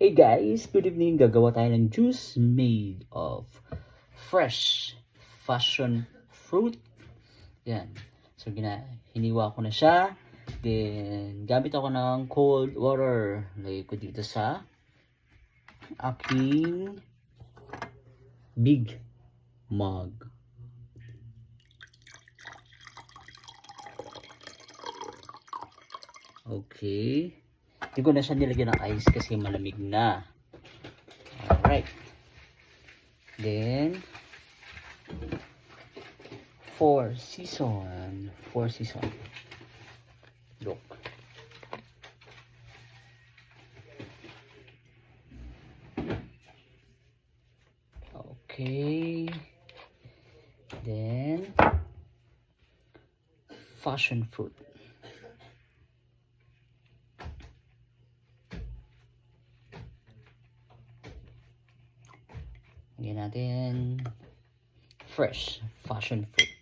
Hey guys, good evening. Gagawa tayo ng juice made of fresh passion fruit. Yan. So, hiniwa ko na siya. Then, gamit ako ng cold water. Lagay ko dito sa aking big mug. Okay. Hindi ko na siya nilagyan ng ice kasi malamig na. Alright. Then, 4 season. Look. Okay. Then, passion fruit. Lagyan natin fresh passion fruit.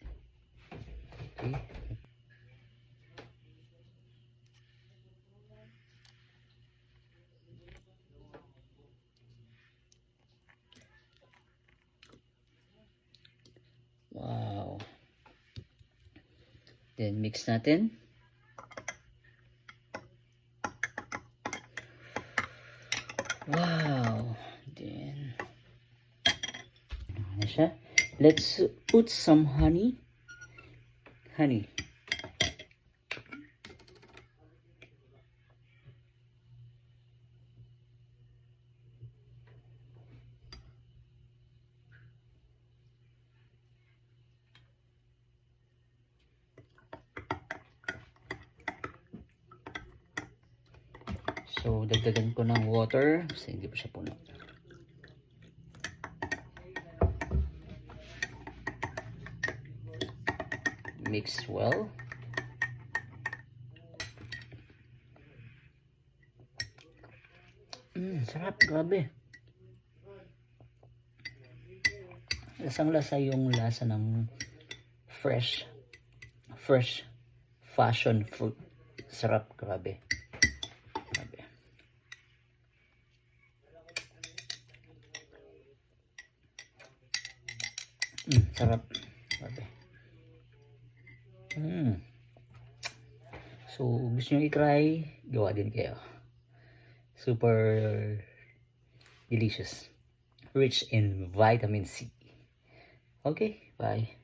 Okay. Wow. Then mix natin. Wow. Then ano siya? Let's put some honey. So, dagdagan ko ng water kasi hindi pa siya puno. Mix well. Sarap, grabe. Lasang-lasa yung lasa ng fresh passion fruit. Sarap, grabe. Sarap. Grabe. So, gusto nyo i-try, gawa din kayo. Super delicious. Rich in vitamin C. Okay, bye.